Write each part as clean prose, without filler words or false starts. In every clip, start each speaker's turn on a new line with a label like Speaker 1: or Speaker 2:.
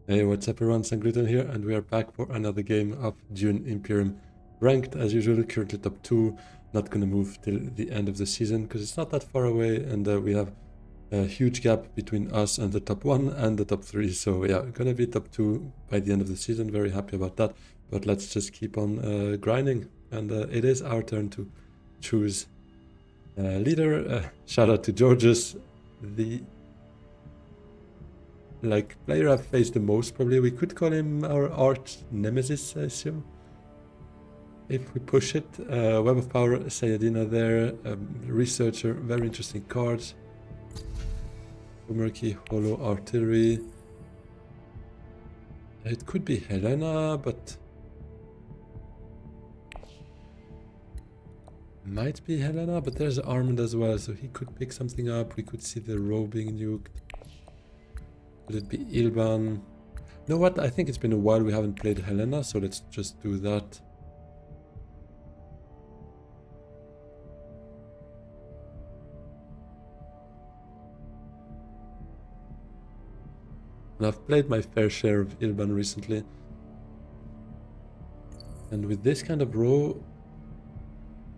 Speaker 1: Hey, what's up everyone, Sangluten here, and we are back for another game of Dune Imperium. Ranked as usual, currently top 2, not gonna move till the end of the season, because it's not that far away, and we have a huge gap between us and the top 1 and the top 3, so yeah, gonna be top 2 by the end of the season, very happy about that, but let's just keep on grinding, and it is our turn to choose leader. Shout out to Georges, the player I've faced the most, probably. We could call him our arch nemesis, I assume, if we push it. Web of Power, Sayadina there, researcher, very interesting cards. Murky, Hollow Artillery. It could be Helena, but might be Helena, but there's Armand as well, so he could pick something up. We could see the row being nuked. Could it be Ilban? You know what? I think it's been a while we haven't played Helena, so let's just do that. And I've played my fair share of Ilban recently. And with this kind of row,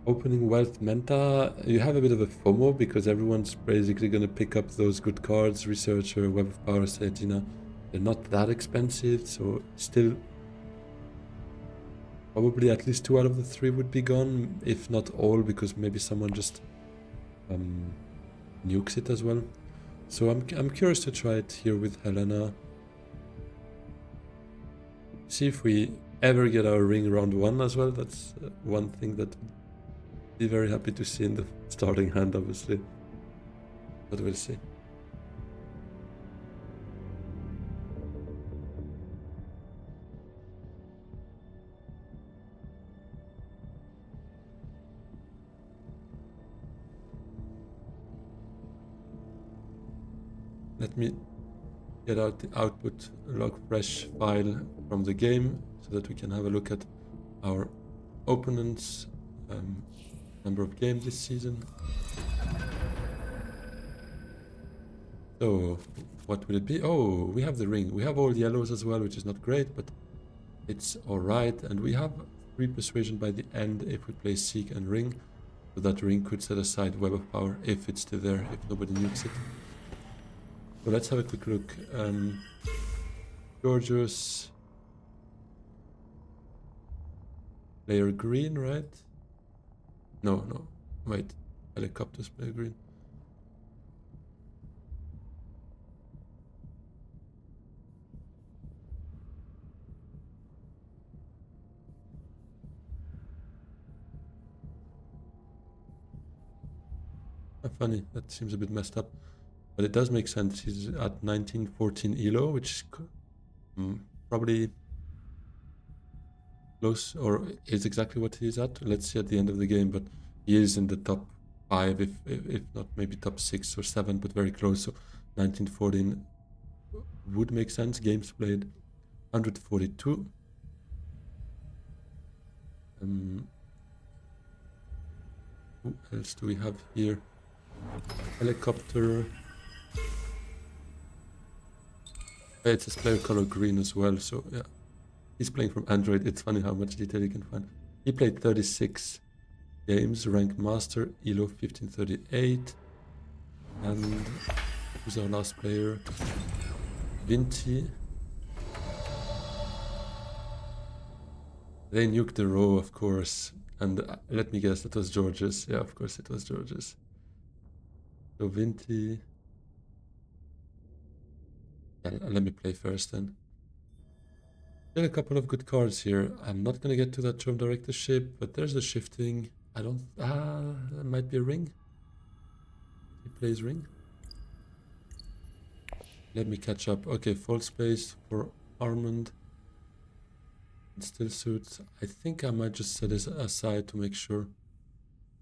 Speaker 1: opening wealth menta, you have a bit of a FOMO because everyone's basically going to pick up those good cards. Researcher, Web of Power, Sayajina. They're not that expensive, so still probably at least 2 out of the 3 would be gone, if not all, because maybe someone just nukes it as well. So I'm curious to try it here with Helena. See if we ever get our ring round 1 as well. That's one thing that I'd be very happy to see in the starting hand, obviously. But we'll see. Let me get out the output log fresh file from the game so that we can have a look at our opponents' number of games this season. So what will it be? Oh, we have the ring. We have all yellows as well, which is not great, but it's alright. And we have 3 persuasion by the end if we play Seek and Ring. So that ring could set aside Web of Power if it's still there, if nobody nukes it. So let's have a quick look. Georgios. Player green, right? No. Wait. Helicopters player green. Funny, that seems a bit messed up. But it does make sense. He's at 1914 ELO, which is probably close, or is exactly what he's at. Let's see at the end of the game, but he is in the top 5, if not maybe top 6 or 7, but very close. So 1914 would make sense. Games played 142. Who else do we have here? Helicopter. It says player color green as well, so yeah. He's playing from Android. It's funny how much detail you can find. He played 36 games, rank master, ELO 1538. And who's our last player? Vinti. They nuked the row, of course. And let me guess, that was George's. Yeah, of course it was George's. So Vinti. Yeah, let me play first then. Still a couple of good cards here. I'm not gonna get to that Drone Directorship, but there's the shifting. I don't... that might be a ring. He plays ring. Let me catch up. Okay, full space for Armand. It still suits. I think I might just set this aside to make sure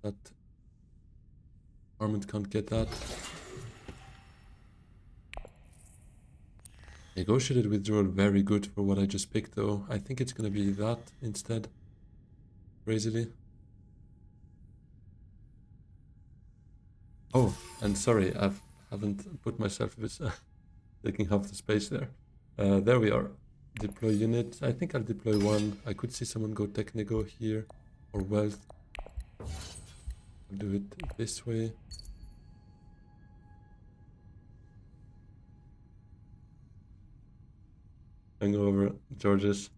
Speaker 1: that Armand can't get that. Negotiated withdrawal, very good for what I just picked though. I think it's gonna be that instead. Crazily. Oh, and sorry, I haven't put myself with taking half the space there. There we are. Deploy unit. I think I'll deploy one. I could see someone go Technigo here or Wealth. I'll do it this way. Hangover, Georges.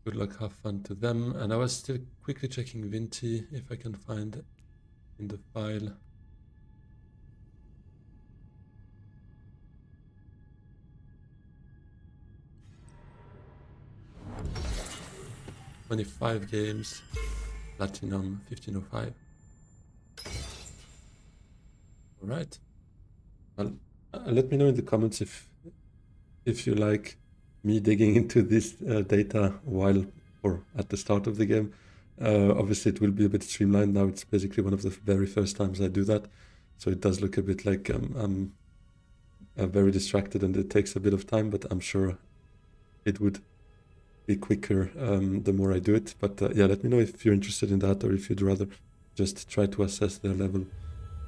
Speaker 1: Good luck, have fun to them. And I was still quickly checking Vinti if I can find in the file. "25 games, Platinum 1505. All right. Well, let me know in the comments if you like me digging into this data while or at the start of the game. Obviously, it will be a bit streamlined now. It's basically one of the very first times I do that, so it does look a bit like I'm very distracted and it takes a bit of time. But I'm sure it would be quicker the more I do it. But yeah, let me know if you're interested in that or if you'd rather just try to assess their level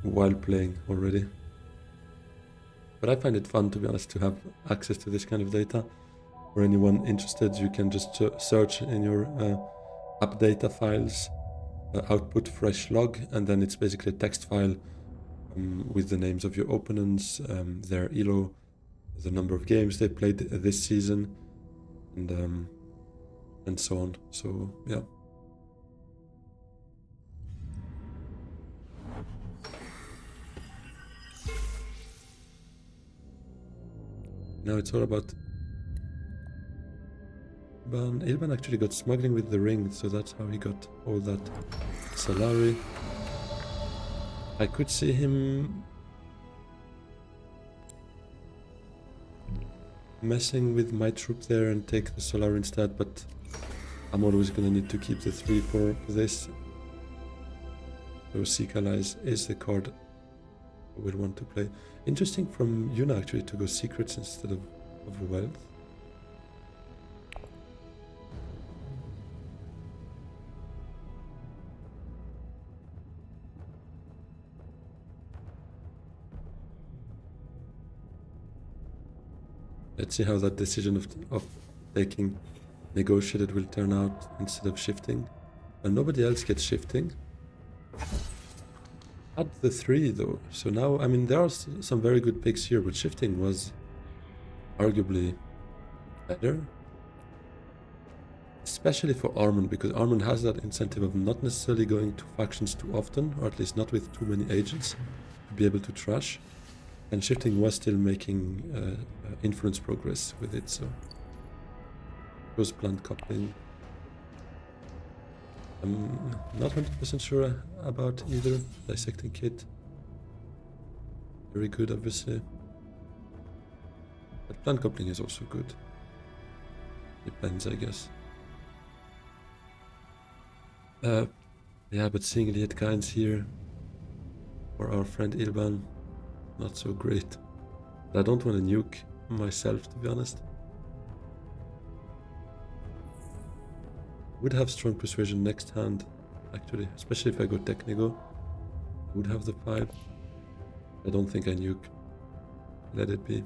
Speaker 1: while playing already. But I find it fun, to be honest, to have access to this kind of data. For anyone interested, you can just search in your app data files, output fresh log, and then it's basically a text file with the names of your opponents, their elo, the number of games they played this season, and so on. So yeah. Now it's all about Ilban. Ilban actually got smuggling with the ring, so that's how he got all that salary. I could see him messing with my troop there and take the Solar instead, but I'm always gonna need to keep the 3 for this. So Seek Allies is the card I would want to play. Interesting from Yuna actually to go Secrets instead of Wealth. Let's see how that decision of taking Negotiated will turn out instead of shifting. And nobody else gets shifting. Add the 3 though. So now, I mean, there are some very good picks here, but shifting was arguably better. Especially for Armand, because Armand has that incentive of not necessarily going to factions too often, or at least not with too many agents, to be able to trash. And shifting was still making influence progress with it, so it was plant coupling. I'm not 100% sure about either. Dissecting kit, very good obviously, but plant coupling is also good. Depends, I guess. Yeah, but seeing Liet Kynes here for our friend Ilban, not so great. But I don't want to nuke myself, to be honest. Would have strong persuasion next hand, actually, especially if I go Technigo. Would have the 5. I don't think I nuke. Let it be.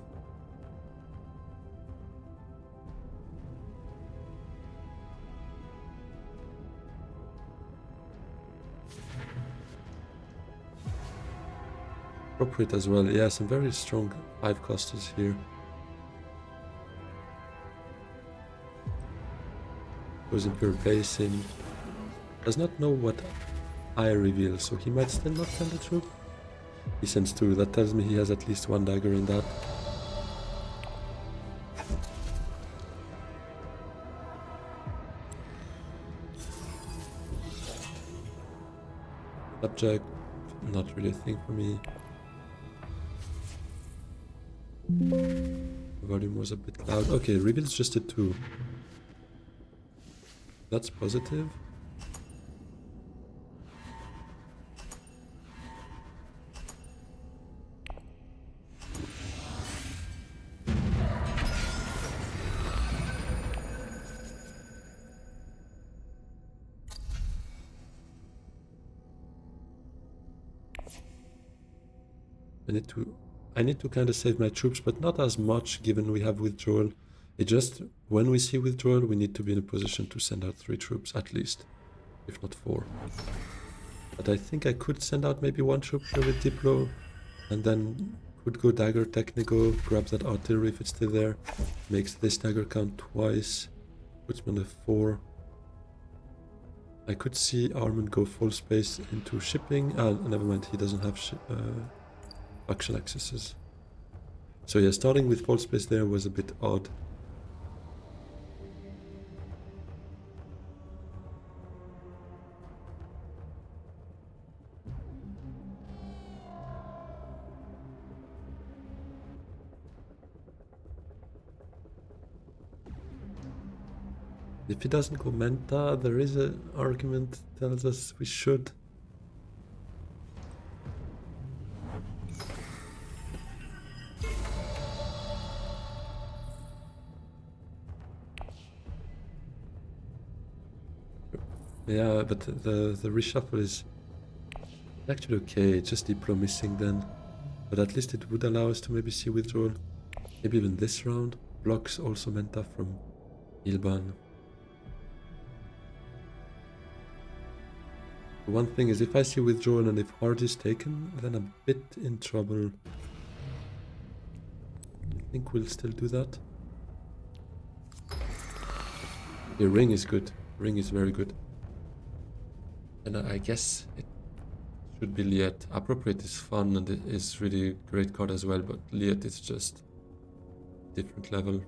Speaker 1: Appropriate as well. Yeah, some very strong 5 costers here. Goes Imperium placing. Does not know what I reveal, so he might still not send a troop. He sends 2. That tells me he has at least 1 dagger in that. Subject, not really a thing for me. Volume was a bit loud. Okay, reveal's just a 2. That's positive. I need to kind of save my troops, but not as much given we have withdrawal. It just, when we see withdrawal, we need to be in a position to send out 3 troops at least, if not 4. But I think I could send out maybe 1 troop here with Diplo, and then could go dagger technical, grab that artillery if it's still there, makes this dagger count twice, puts me on a 4. I could see Armand go full space into shipping. Never mind, he doesn't have faction accesses. So yeah, starting with full space there was a bit odd. If he doesn't go Menta, there is an argument that tells us we should. Yeah, but the reshuffle is actually okay. It's just Diplo missing then. But at least it would allow us to maybe see withdrawal. Maybe even this round. Blocks also Menta from Ilban. One thing is, if I see withdrawal and if hard is taken, then I'm a bit in trouble. I think we'll still do that. The ring is good. Ring is very good. And I guess it should be Liet. Appropriate is fun and it is really a great card as well, but Liet is just different level.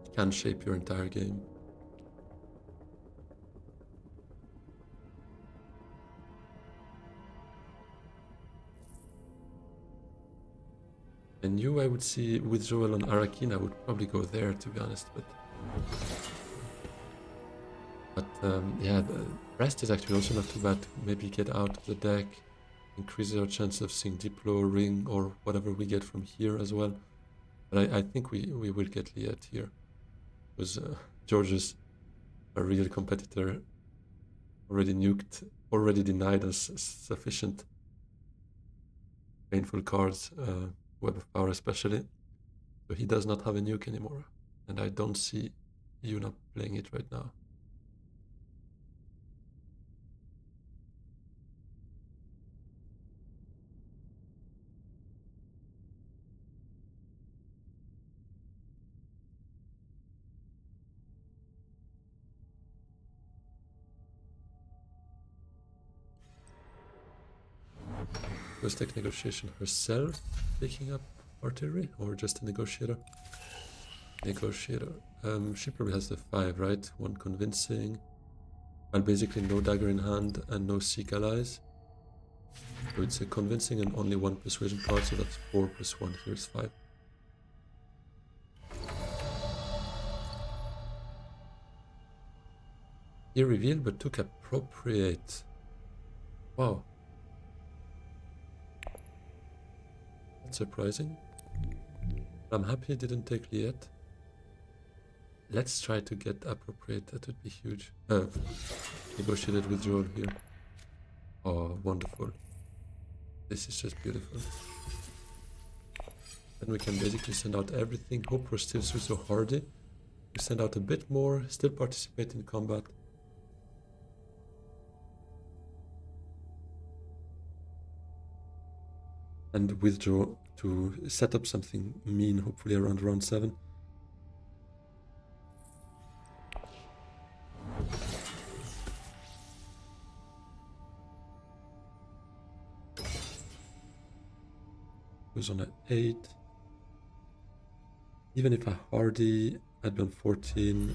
Speaker 1: It can shape your entire game. And you, I would see withdrawal on Arakin. I would probably go there, to be honest, but yeah, the rest is actually also not too bad. Maybe get out of the deck, increases our chance of seeing Diplo, Ring, or whatever we get from here as well. But I think we will get Liet here, because George is a real competitor. Already nuked, already denied us sufficient painful cards, Web of Power especially. So he does not have a nuke anymore, and I don't see you not playing it right now. Was tech negotiation herself picking up artillery, or just a negotiator? Negotiator. She probably has the 5, right? 1 convincing. Well, basically no dagger in hand and no Seek allies. So it's a convincing and only 1 persuasion card, so that's 4 plus 1. Here's 5. He revealed but took appropriate. Wow. That's surprising. I'm happy he didn't take Liet. Let's try to get appropriate. That would be huge. Negotiated withdrawal here. Oh, wonderful. This is just beautiful. Then we can basically send out everything. Hope we're still so hardy. We send out a bit more, still participate in combat. And withdraw to set up something mean, hopefully around round 7. Goes on at 8. Even if I hardy, I'd be on 14.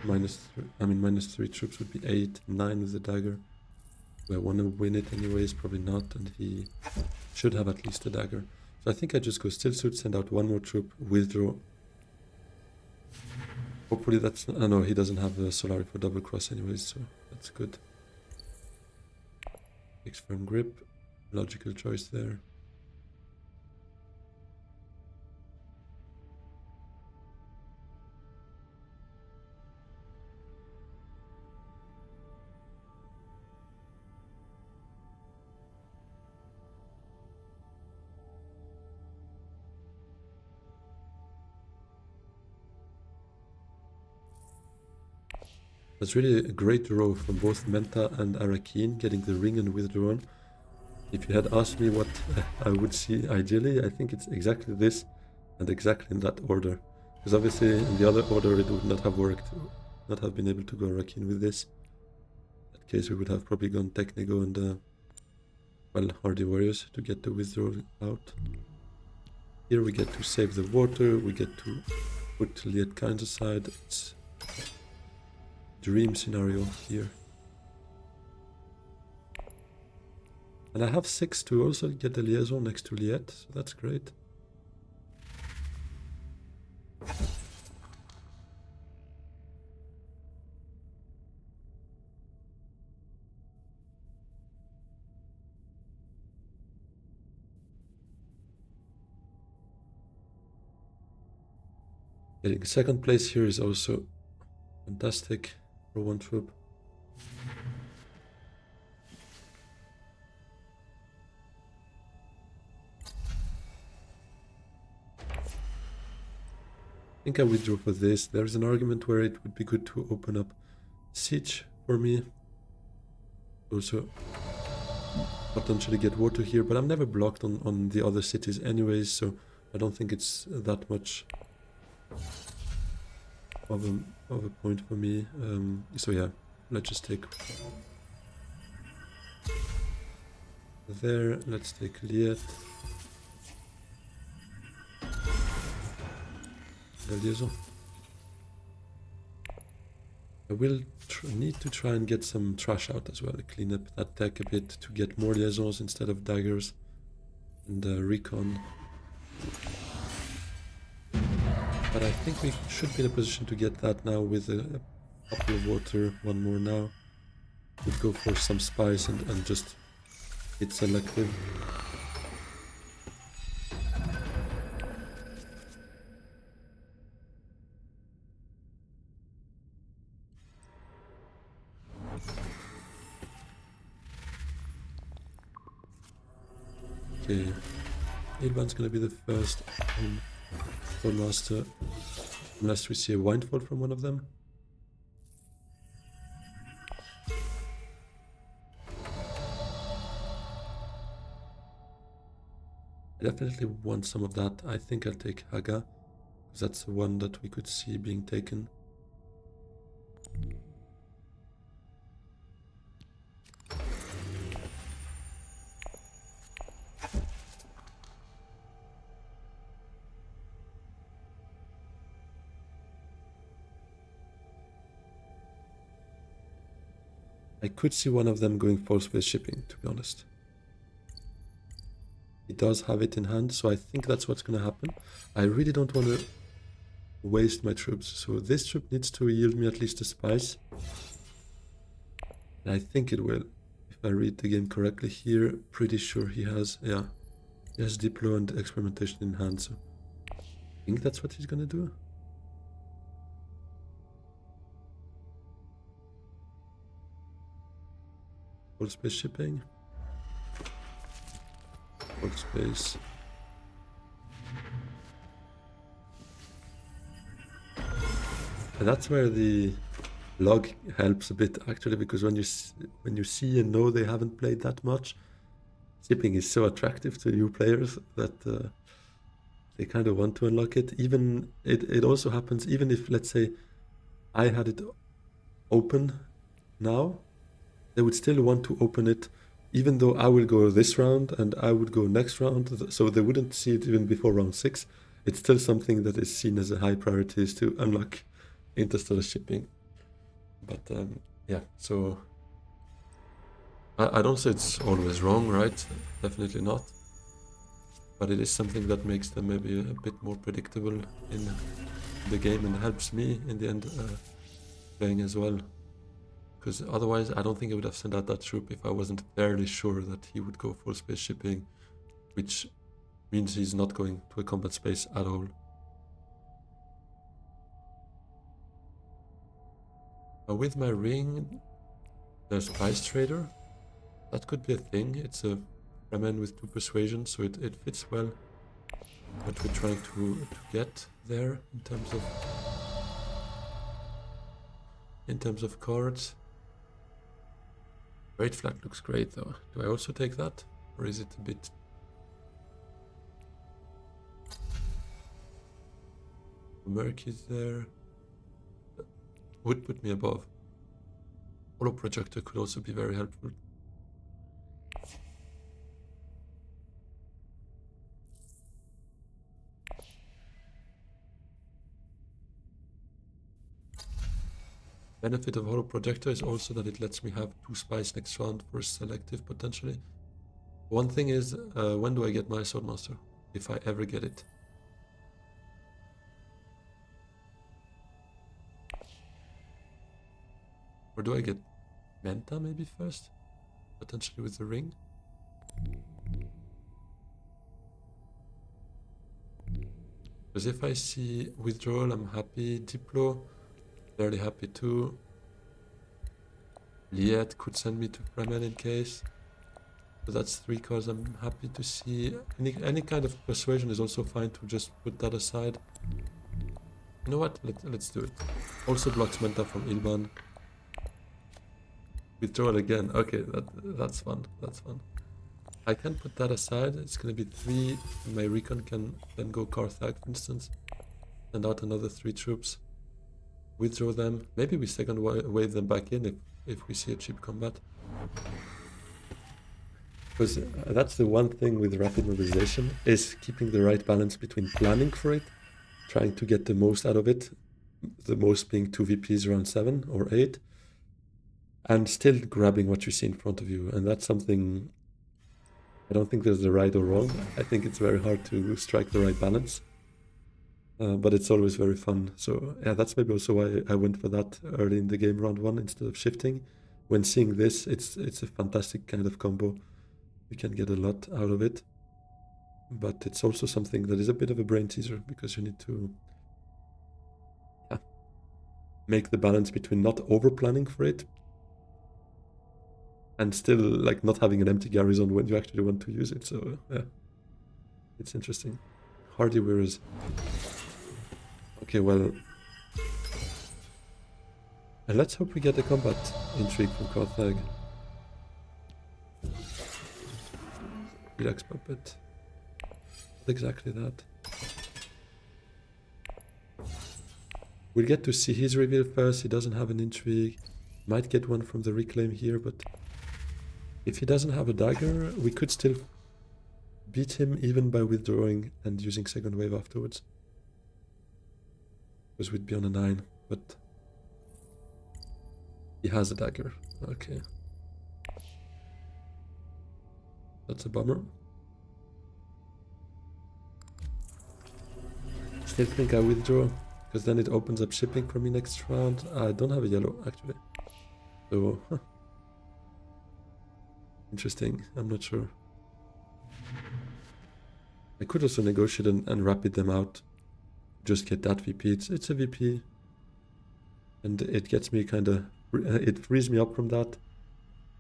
Speaker 1: Minus 3 troops would be 8. 9 with the dagger. Do I want to win it anyways? Probably not, and he should have at least a dagger. So I think I just go still suit, send out 1 more troop, withdraw. Hopefully that's... no, he doesn't have a Solari for double cross anyways, so that's good. Takes firm grip. Logical choice there. That's really a great row from both Menta and Arakeen, getting the ring and withdrawn. If you had asked me what I would see ideally, I think it's exactly this and exactly in that order. Because obviously in the other order it would not have worked, not have been able to go Arakeen with this. In that case we would have probably gone Technigo and well, Hardy Warriors to get the withdrawal out. Here we get to save the water, we get to put Liet Kynes aside. It's dream scenario here. And I have 6 to also get the liaison next to Liet, so that's great. Getting second place here is also fantastic for one troop. I think I withdraw for this. There's an argument where it would be good to open up siege for me. Also potentially get water here, but I'm never blocked on the other cities anyways, so I don't think it's that much of a point for me. So yeah, let's just take there. Let's take Liet. The liaison. I will need to try and get some trash out as well, clean up that deck a bit to get more liaisons instead of daggers and recon. But I think we should be in a position to get that now with a couple of water, one more now. We'd go for some spice and just hit selective. Okay, Ilvan's gonna be the first master, unless we see a windfall from one of them. I definitely want some of that. I think I'll take Haga, because that's the one that we could see being taken. I could see one of them going full space shipping, to be honest. He does have it in hand, so I think that's what's going to happen. I really don't want to waste my troops, so this troop needs to yield me at least a spice. And I think it will, if I read the game correctly here. Pretty sure he has, yeah, he has Diplo and experimentation in hand, so I think that's what he's going to do. Full space shipping. Full space. And that's where the log helps a bit actually, because when you see and know they haven't played that much, shipping is so attractive to new players that they kind of want to unlock it. Even it also happens even if, let's say, I had it open now, they would still want to open it even though I will go this round and I would go next round, so they wouldn't see it even before round 6. It's still something that is seen as a high priority, is to unlock interstellar shipping. But yeah, so I don't say it's always wrong, right? Definitely not. But it is something that makes them maybe a bit more predictable in the game and helps me in the end playing as well. Because otherwise I don't think I would have sent out that troop if I wasn't fairly sure that he would go full space shipping, which means he's not going to a combat space at all. With my ring, there's Spice Trader. That could be a thing. It's a Fremen with 2 persuasion, so it fits well what we're trying to get there in terms of in terms of cards. Great Flag looks great though. Do I also take that? Or is it a bit... Merc is there. Would put me above. Holo Projector could also be very helpful. Benefit of Holo Projector is also that it lets me have 2 spies next round for selective potentially. One thing is, when do I get my Swordmaster? If I ever get it. Or do I get Menta maybe first? Potentially with the ring? Because if I see withdrawal, I'm happy. Diplo, fairly happy too. Liet could send me to Fremen in case. So that's 3 cards I'm happy to see. Any kind of persuasion is also fine to just put that aside. You know what? Let's do it. Also blocks Menta from Ilban. Withdrawal again. Okay, that's fun. That's fun. I can put that aside. It's gonna be 3. My recon can then go Carthag, for instance. Send out another 3 troops. Withdraw them. Maybe we second wave them back in if we see a cheap combat. Because that's the one thing with rapid mobilization, is keeping the right balance between planning for it, trying to get the most out of it, the most being 2 VPs around 7 or 8, and still grabbing what you see in front of you. And that's something, I don't think there's a right or wrong. I think it's very hard to strike the right balance. But it's always very fun. So yeah, that's maybe also why I went for that early in the game, round 1, instead of shifting. When seeing this, it's a fantastic kind of combo. You can get a lot out of it. But it's also something that is a bit of a brain teaser, because you need to make the balance between not over planning for it and still like not having an empty garrison when you actually want to use it. So yeah, it's interesting. Hardy Wearers. Okay, well, and let's hope we get a combat intrigue from Carthag. Relax Puppet. Not exactly that. We'll get to see his reveal first. He doesn't have an intrigue. Might get one from the Reclaim here, but if he doesn't have a dagger, we could still beat him even by withdrawing and using second wave afterwards. Because we'd be on a 9, but he has a dagger. Okay. That's a bummer. Still think I withdraw, because then it opens up shipping for me next round. I don't have a yellow, actually. So, interesting. I'm not sure. I could also negotiate and rapid them out. Just get that VP. It's a VP. And it gets me kind of... It frees me up from that.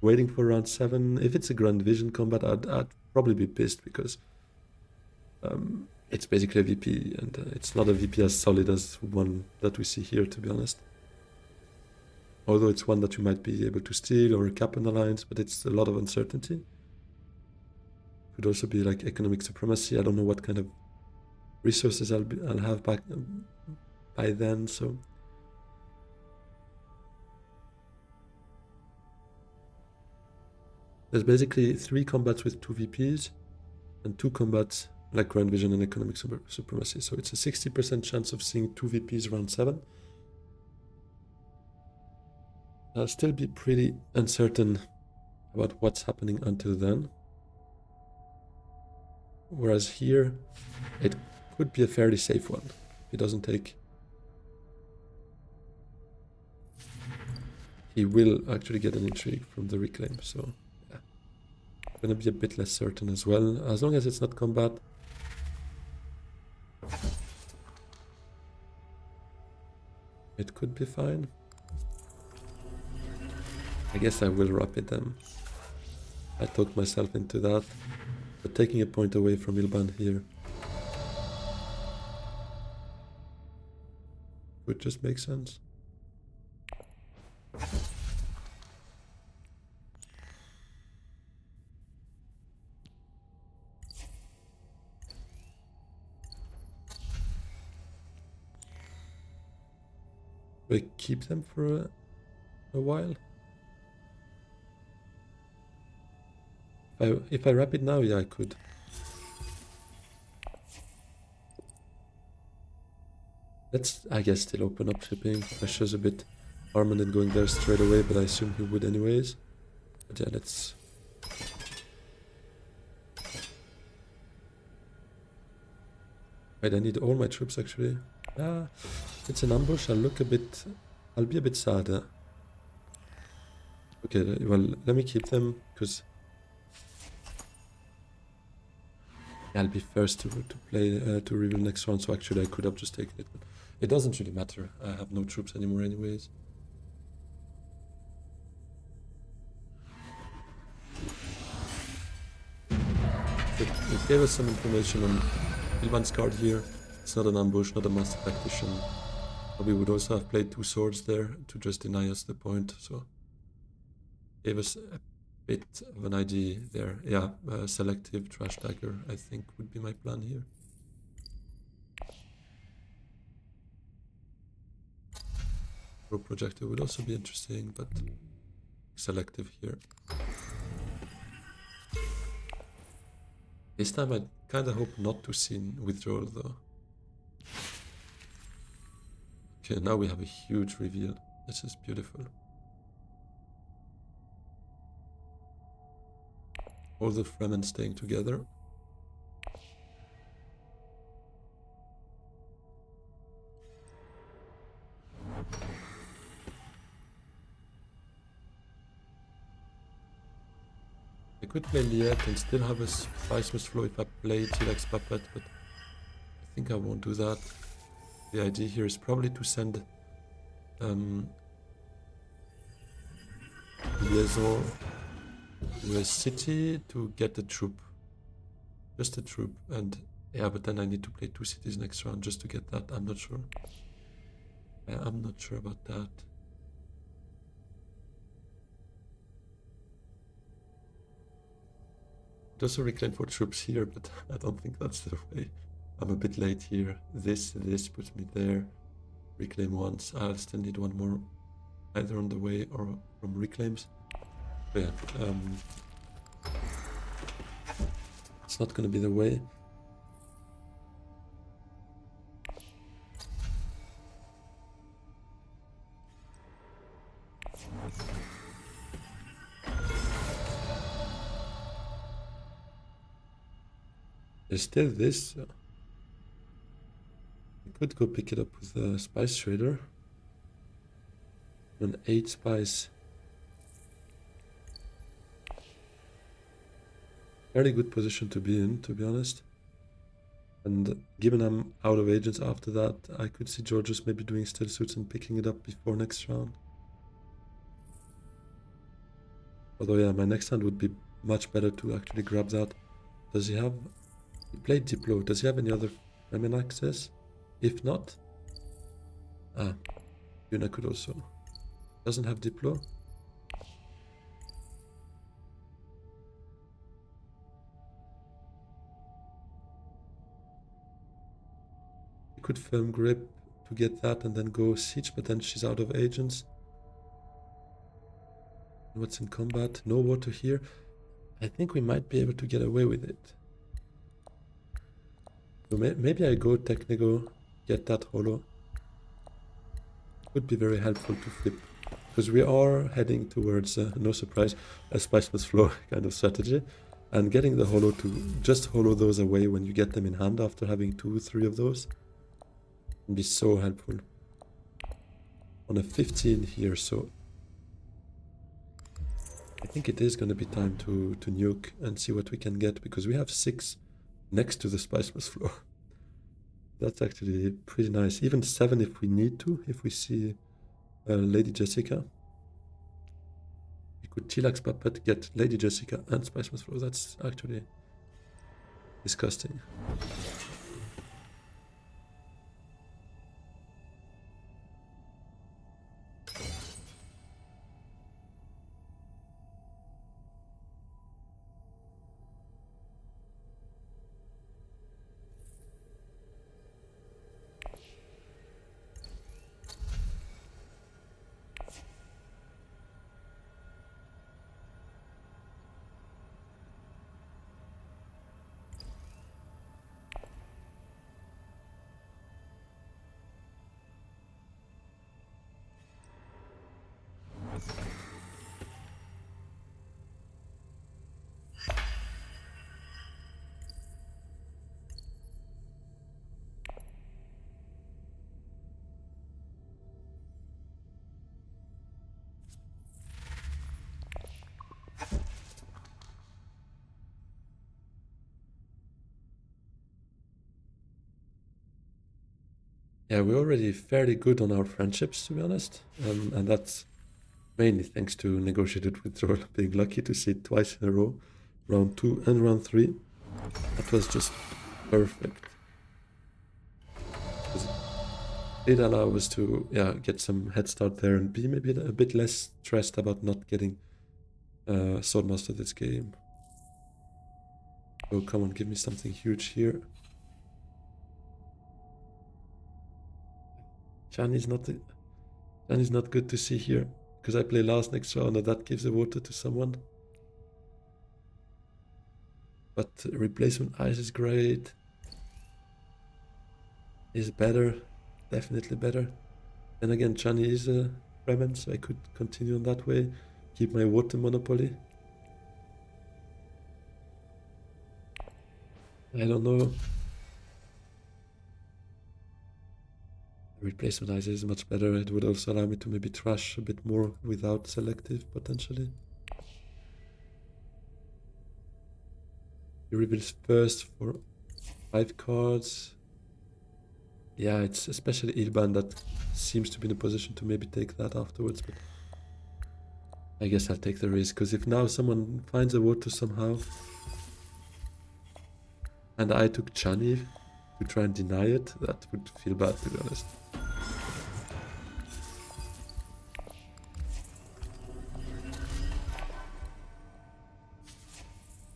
Speaker 1: Waiting for round 7. If it's a Grand Vision combat, I'd probably be pissed, because it's basically a VP, and it's not a VP as solid as one that we see here, to be honest. Although it's one that you might be able to steal or cap an alliance, but it's a lot of uncertainty. Could also be like economic supremacy. I don't know what kind of resources I'll have back by then, so... There's basically 3 combats with 2 VPs and 2 combats like Grand Vision and Economic Supremacy. So it's a 60% chance of seeing 2 VPs around 7. I'll still be pretty uncertain about what's happening until then. Whereas here, it could be a fairly safe one. He doesn't take... He will actually get an intrigue from the Reclaim, so... Gonna be a bit less certain as well, as long as it's not combat. It could be fine. I guess I will rapid them. I talked myself into that, but taking a point away from Ilban here would just make sense. Do I keep them for a while? If I wrap it now, yeah, I could. Let's, I guess, still open up shipping. Pressure's a bit Armand and going there straight away, but I assume he would anyways. But yeah, let's... Wait, I need all my troops actually. Ah, it's an ambush. I'll be a bit sad. Okay, well, let me keep them, because I'll be first to play, to reveal next round, so actually I could have just taken it. But it doesn't really matter. I have no troops anymore anyways. It gave us some information on Ilvan's card here. It's not an ambush, not a master tactician. But we would also have played 2 swords there to just deny us the point, so gave us a bit of an idea there. Yeah, selective trash dagger, I think, would be my plan here. Pro projector would also be interesting, but selective here. This time I kinda hope not to see withdrawal though. Okay, now we have a huge reveal. This is beautiful. All the Fremen staying together. I could play Liet and still have a Spicemas flow if I play T-Rex Puppet, but I think I won't do that. The idea here is probably to send Liaison to a city to get a troop. Just a troop, and yeah, but then I need to play 2 cities next round just to get that. I'm not sure. I'm not sure about that. It also reclaim 4 troops here, but I don't think that's the way. I'm a bit late here. This puts me there. Reclaim once. I'll still need 1 more, either on the way or from reclaims. But yeah, it's not gonna be the way. There's still this. I could go pick it up with a spice trader. An 8 spice. Very good position to be in, to be honest. And given I'm out of agents after that, I could see Georgios maybe doing still suits and picking it up before next round. Although yeah, my next hand would be much better to actually grab that. Does he have... He played Diplo. Does he have any other Fremen access? If not... Yuna could also... Doesn't have Diplo? He could firm grip to get that and then go siege, but then she's out of agents. What's in combat? No water here. I think we might be able to get away with it. So maybe I go Technigo, get that holo. Would be very helpful to flip. Because we are heading towards, no surprise, a Spiceless Flow kind of strategy. And getting the holo to just holo those away when you get them in hand after having 2 or 3 of those can be so helpful. On a 15 here, so I think it is going to be time to nuke and see what we can get, because we have 6 next to the Spiceless Flow. That's actually pretty nice. Even 7 if we need to, if we see Lady Jessica. We could T-Lax Puppet, get Lady Jessica and Spiceless Flow. That's actually disgusting. Yeah, we're already fairly good on our friendships, to be honest. And that's mainly thanks to negotiated withdrawal, being lucky to see it twice in a row, round 2 and round 3. That was just perfect. Because it did allow us to, yeah, get some head start there and be maybe a bit less stressed about not getting Swordmaster this game. Oh, come on, give me something huge here. Chan is not good to see here, because I play last next round and that gives the water to someone. But replacement ice is great. Is better, definitely better. And again, Chani is a Fremen, so I could continue on that way, keep my water monopoly. I don't know. Replacement ice is much better. It would also allow me to maybe trash a bit more without selective, potentially. He reveals first for 5 cards. Yeah, it's especially Ilban that seems to be in a position to maybe take that afterwards, but I guess I'll take the risk, because if now someone finds a water somehow, and I took Chani to try and deny it, that would feel bad, to be honest.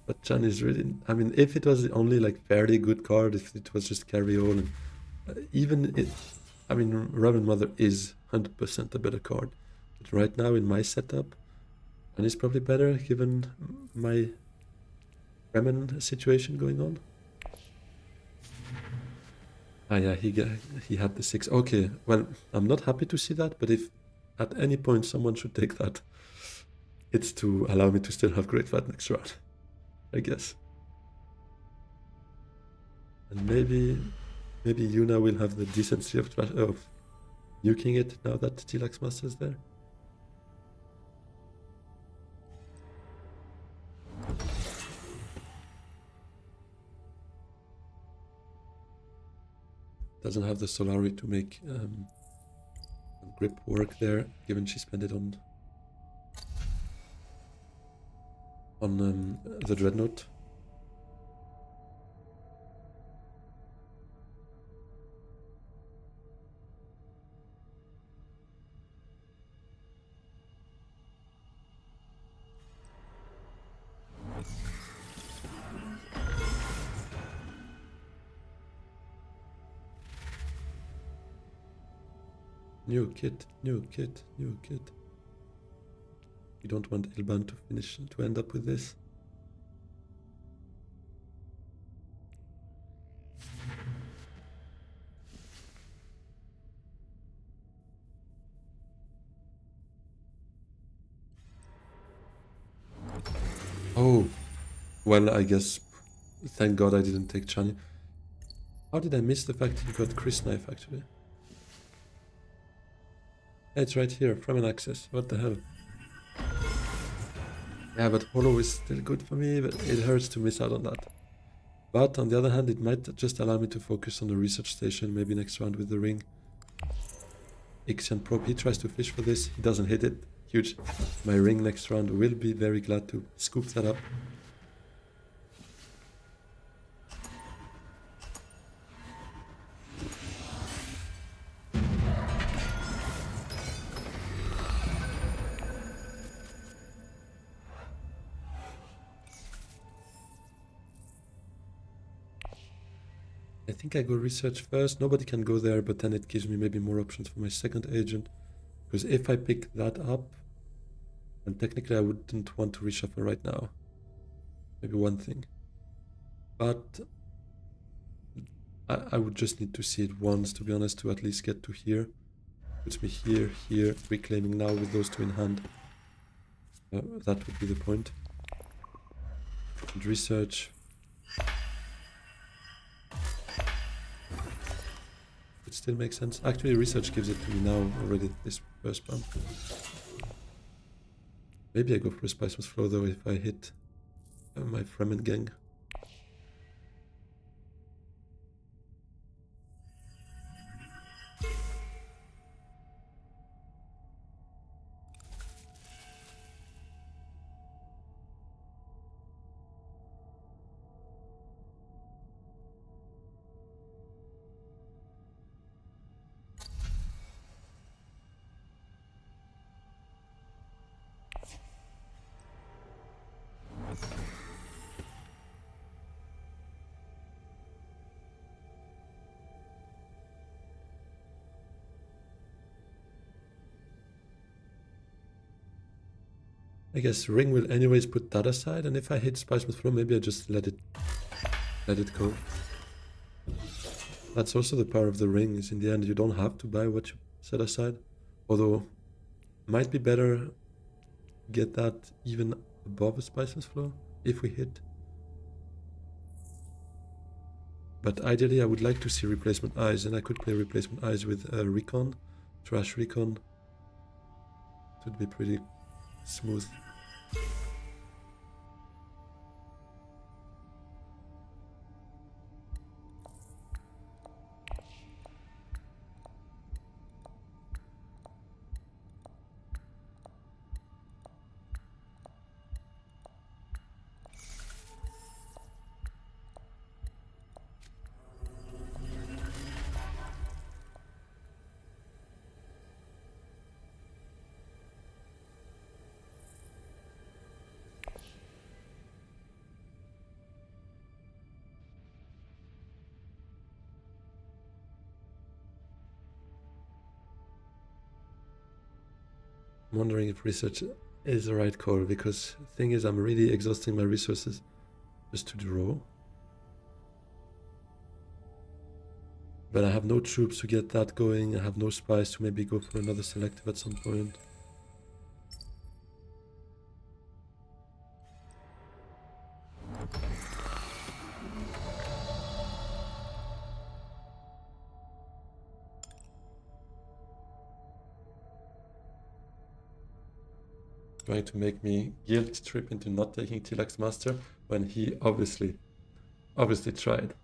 Speaker 1: But Chani is really, I mean, if it was the only like fairly good card, if it was just carry all, and even it, I mean, Raven Mother is 100% a better card. But right now in my setup, Chani's probably better given my Fremen situation going on. Ah, yeah, he had the 6. Okay, well, I'm not happy to see that, but if at any point someone should take that, it's to allow me to still have Great Fight next round, I guess. And maybe Yuna will have the decency of nuking it now that Tilax Master is there. Doesn't have the Solari to make grip work there, given she spent it on the Dreadnought. New kit, new kit, new kit. You don't want Ilban to end up with this. Oh, well, I guess, thank God I didn't take Chani. How did I miss the fact that he got Chris Knife, actually? It's right here, from an access. What the hell? Yeah, but Hollow is still good for me, but it hurts to miss out on that. But on the other hand, it might just allow me to focus on the research station, maybe next round with the ring. Ixian Probe, he tries to fish for this, he doesn't hit it. Huge. My ring next round will be very glad to scoop that up. I think I go research first. Nobody can go there, but then it gives me maybe more options for my second agent. Because if I pick that up, then technically I wouldn't want to reshuffle right now. Maybe one thing. But I would just need to see it once, to be honest, to at least get to here. Puts me here, here, reclaiming now with those two in hand. That would be the point. And research. It still makes sense. Actually, research gives it to me now already, this first bump. Maybe I go for a Spiceman's Flow though if I hit my Fremen gang. I guess ring will anyways put that aside, and if I hit Spice with Flow, maybe I just let it go. That's also the power of the ring, is in the end you don't have to buy what you set aside. Although might be better get that even above a Spiceless Flow if we hit. But ideally I would like to see Replacement Eyes, and I could play Replacement Eyes with Recon, Trash Recon. It would be pretty smooth. I'm wondering if research is the right call, because the thing is I'm really exhausting my resources just to draw. But I have no troops to get that going, I have no spies to maybe go for another selective at some point. Trying to make me guilt trip into not taking Tilax Master when he obviously tried.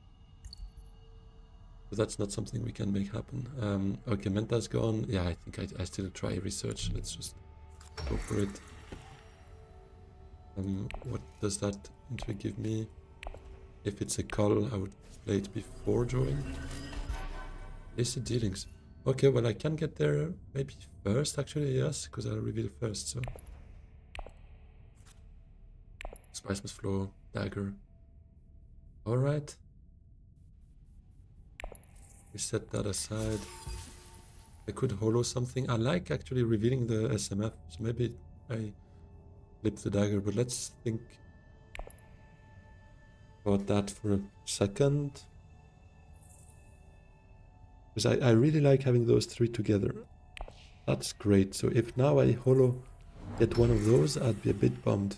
Speaker 1: But that's not something we can make happen. Okay, Menta's gone. Yeah, I think I still try research. Let's just go for it. What does that intrigue give me? If it's a call, I would play it before drawing. Illicit dealings. Okay, well I can get there maybe first actually, yes, because I'll reveal first, so. Spice must flow, dagger. Alright. We set that aside. I could holo something. I like actually revealing the SMF, so maybe I flip the dagger, but let's think about that for a second. Because I really like having those three together. That's great. So if now I holo get one of those, I'd be a bit bummed.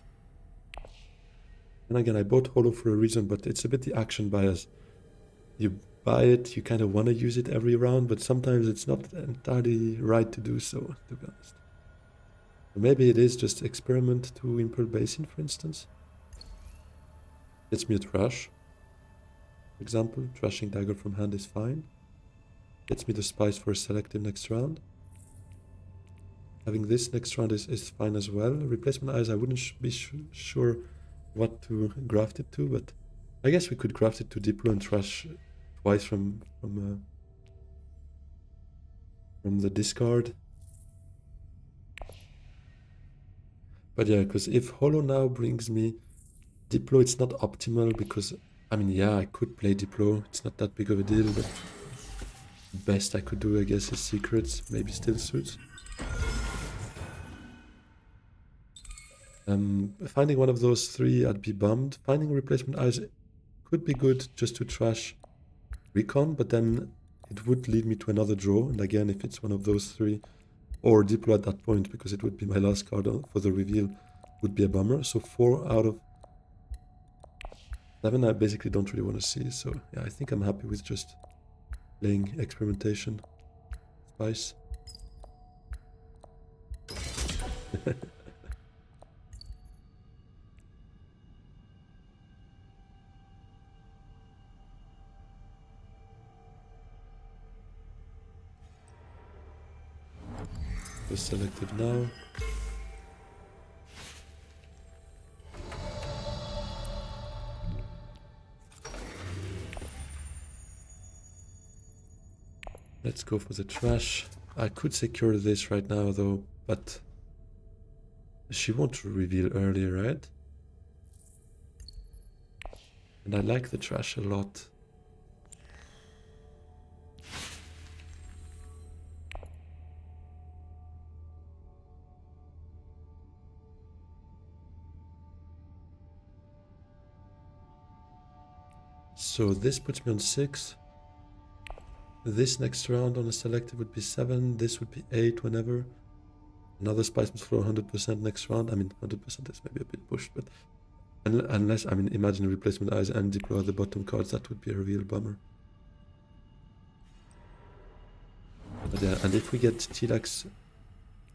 Speaker 1: And again, I bought holo for a reason, but it's a bit the action bias. You buy it, you kind of want to use it every round, but sometimes it's not entirely right to do so, to be honest. Or maybe it is just experiment to Imperial Basin, for instance. Gets me a trash. For example, trashing dagger from hand is fine. Gets me the spice for a selective next round. Having this next round is fine as well. Replacement eyes, I wouldn't be sure what to graft it to, but I guess we could graft it to Diplo and trash twice from the discard. But yeah, because if holo now brings me Diplo, it's not optimal because, I mean, yeah, I could play Diplo. It's not that big of a deal, but best I could do, I guess, is secrets, maybe still suits. Finding one of those three, I'd be bummed. Finding replacement eyes could be good just to trash Recon, but then it would lead me to another draw. And again, if it's one of those three, or Diplo at that point, because it would be my last card for the reveal, would be a bummer. So 4 out of 7 I basically don't really want to see. So yeah, I think I'm happy with just playing experimentation. Spice. Just selective now. Let's go for the trash. I could secure this right now though, but she won't reveal early, right? And I like the trash a lot. So this puts me on 6. This next round on a selective would be 7. This would be 8 whenever. Another Spice must flow 100% next round. I mean, 100% is maybe a bit pushed, but unless, I mean, imagine replacement eyes and deploy the bottom cards, that would be a real bummer. But yeah, and if we get Tilax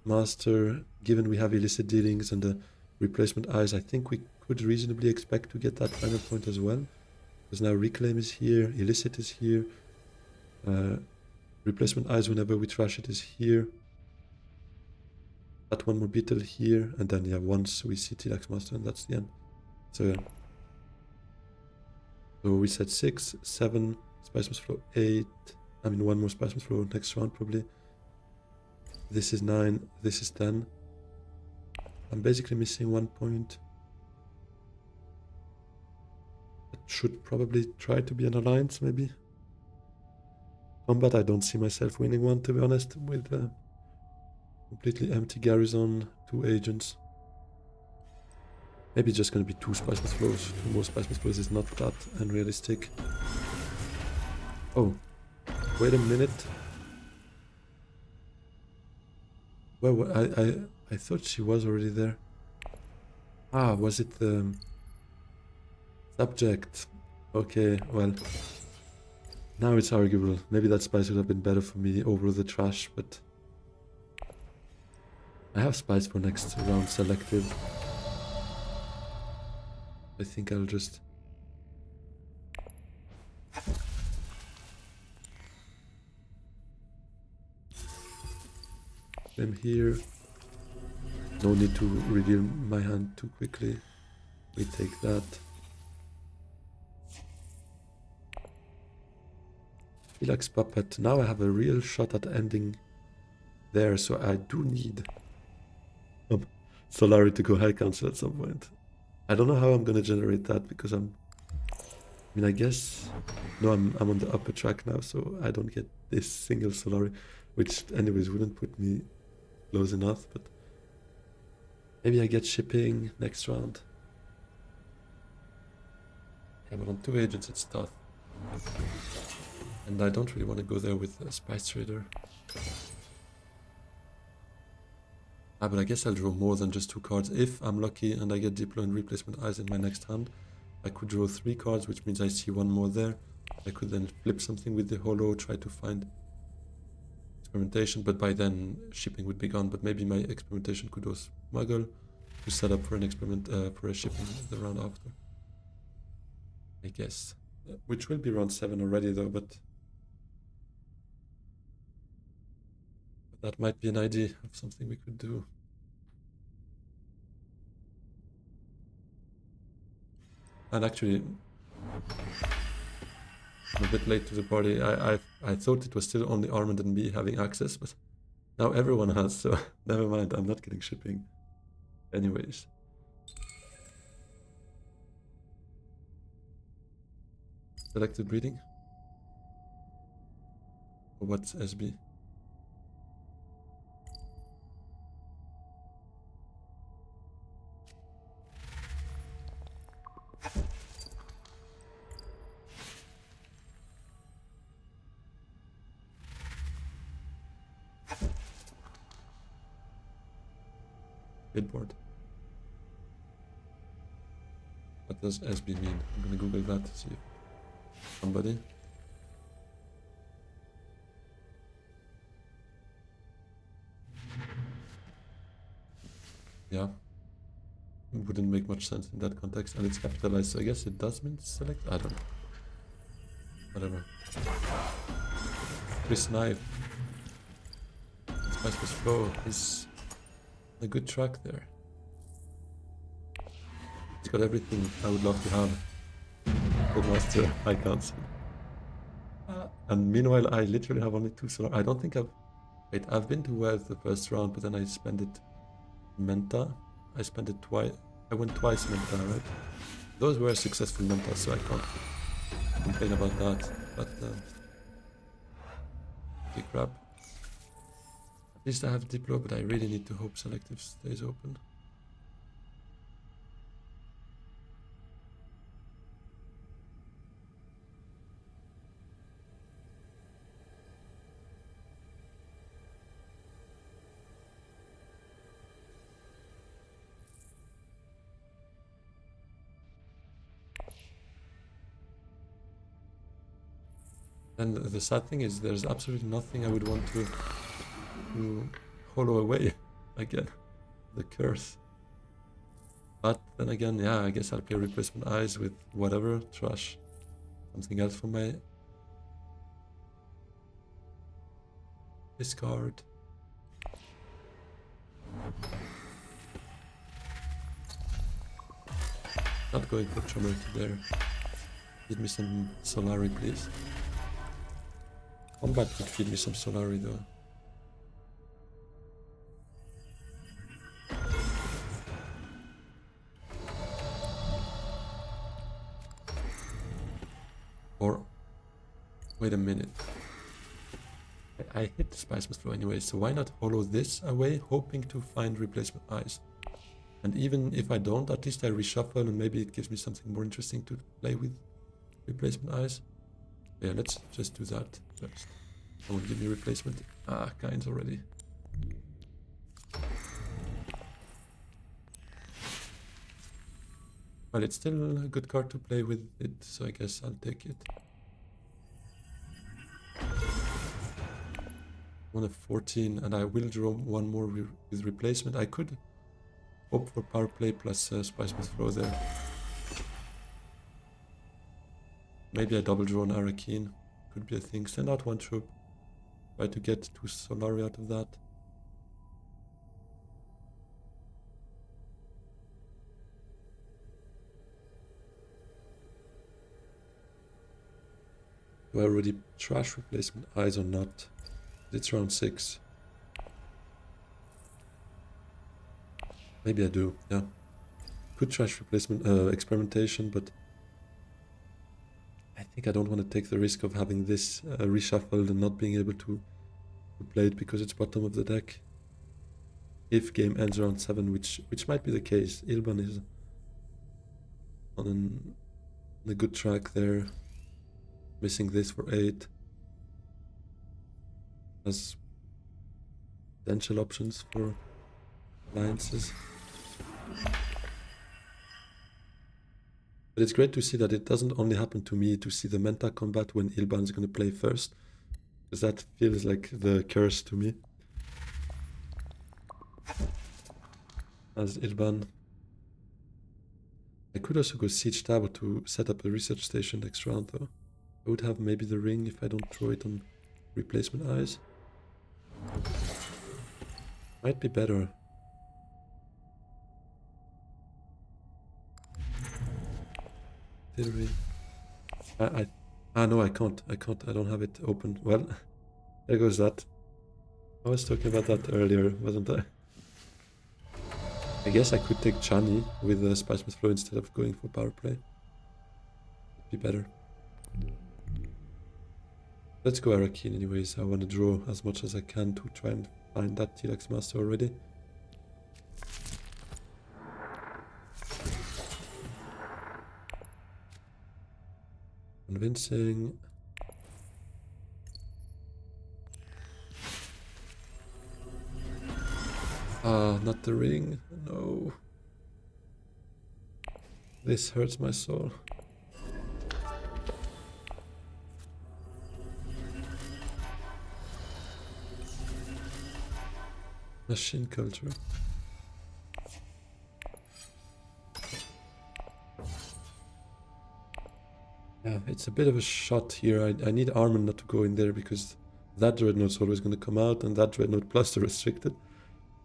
Speaker 1: Master, given we have illicit dealings and the replacement eyes, I think we could reasonably expect to get that final point as well. Because now Reclaim is here, illicit is here, replacement eyes whenever we trash it is here. That one more beetle here, and then yeah, once we see Tilax Master, and that's the end. So yeah. So we said 6, 7, Spice must flow 8. I mean, one more Spice must flow next round probably. This is 9, this is 10. I'm basically missing 1 point. That should probably try to be an alliance, maybe. Combat, I don't see myself winning one, to be honest, with a completely empty garrison, 2 agents. Maybe it's just going to be 2 Spice must flows. 2 more Spice must flows is not that unrealistic. Oh, wait a minute. Well, I thought she was already there. Ah, was it the subject? Okay, well, now it's arguable. Maybe that spice would have been better for me over the trash, but I have spice for next round selective. I think I'll just them here. No need to reveal my hand too quickly. We take that. Felix Puppet. Now I have a real shot at ending there, so I do need Solari to go High Council at some point. I don't know how I'm gonna generate that because I mean, I guess no, I'm on the upper track now, so I don't get this single Solari, which anyways wouldn't put me close enough, but maybe I get shipping next round. Yeah, but on 2 agents it's tough. And I don't really want to go there with a Spice Trader. Ah, but I guess I'll draw more than just 2 cards. If I'm lucky and I get Diplo and Replacement Eyes in my next hand, I could draw 3 cards, which means I see 1 more there. I could then flip something with the Holo, try to find experimentation, but by then shipping would be gone. But maybe my experimentation could also smuggle to set up for an experiment, for a shipping the round after. I guess. Which will be round 7 already though, but that might be an idea of something we could do. And actually, I'm a bit late to the party. I thought it was still only Armand and me having access, but now everyone has, so never mind, I'm not getting shipping. Anyways. Selective breeding? Or what's SB? Bidboard. What does SB mean? I'm gonna Google that to see if somebody. Yeah. It wouldn't make much sense in that context, and it's capitalized, so I guess it does mean select. I don't know. Whatever. Chris Knife. Spice was flow is a good track there. It's got everything I would love to have. Master, High Council. And meanwhile, I literally have only 2 solar. I don't think I've... Wait, I've been to Wealth the first round, but then I spent it Menta. I spent it twice. I went twice Menta, right? Those were successful Mentas, so I can't complain about that. But, big crap. At least I have Diplo, but I really need to hope selective stays open. And the sad thing is there's absolutely nothing I would want to hollow away again. The curse. But then again, yeah, I guess I'll play replacement eyes with whatever, trash something else for my discard. Not going for Chummer there. Give me some Solari, please. Combat could feed me some Solari though. Or, wait a minute. I hit the Spice Must Flow anyway, so why not hollow this away, hoping to find replacement eyes? And even if I don't, at least I reshuffle and maybe it gives me something more interesting to play with replacement eyes. Yeah, let's just do that first. I won't give me replacement. Kinds already. Well, it's still a good card to play with it, so I guess I'll take it. One of 14, and I will draw one more with replacement. I could hope for power play plus Spice Must Flow there. Maybe I double draw an Arakeen. Could be a thing. Send out one troop. Try to get 2 Solari out of that. Do I already trash replacement eyes or not? It's round 6. Maybe I do, yeah. Could trash replacement experimentation, but I think I don't want to take the risk of having this reshuffled and not being able to play it because it's bottom of the deck. If game ends around 7, which might be the case. Ilban is on a good track there. Missing this for 8. Has potential options for alliances. But it's great to see that it doesn't only happen to me to see the meta combat when Ilban's going to play first. Because that feels like the curse to me. As Ilban. I could also go Siege Tower to set up a research station next round though. I would have maybe the ring if I don't throw it on replacement eyes. Might be better. Theory. No, I can't. I don't have it open. Well, there goes that. I was talking about that earlier, wasn't I? I guess I could take Chani with the Spice Must Flow instead of going for power play. Be better. Let's go Arakeen anyways. I want to draw as much as I can to try and find that T-Lex Master already. Convincing. Not the ring. No. This hurts my soul. Machine culture. Yeah, it's a bit of a shot here. I need Armor not to go in there because that Dreadnought's always going to come out and that Dreadnought plus the restricted.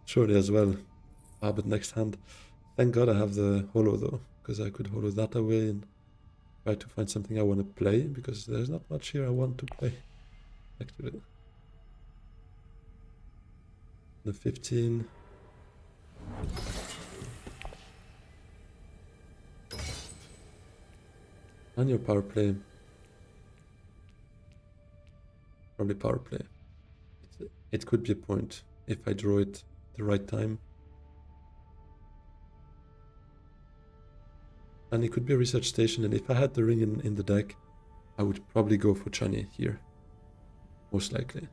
Speaker 1: Surely as well. But next hand. Thank God I have the holo though, because I could holo that away and try to find something I want to play, because there's not much here I want to play. Actually. The 15. And your power play. Probably power play. It could be a point if I draw it the right time. And it could be a research station, and if I had the ring in the deck, I would probably go for Chani here. Most likely.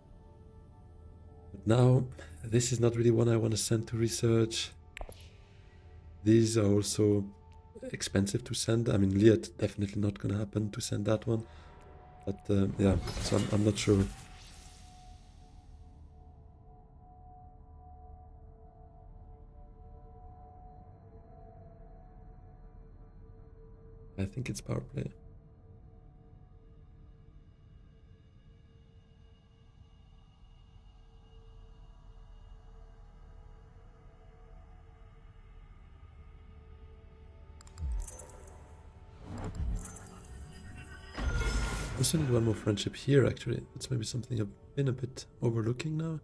Speaker 1: But now, this is not really one I want to send to research. These are also expensive to send. I mean, Liat definitely not going to happen to send that one. But yeah, so I'm not sure. I think it's power play. I also need one more friendship here, actually. That's maybe something I've been a bit overlooking now.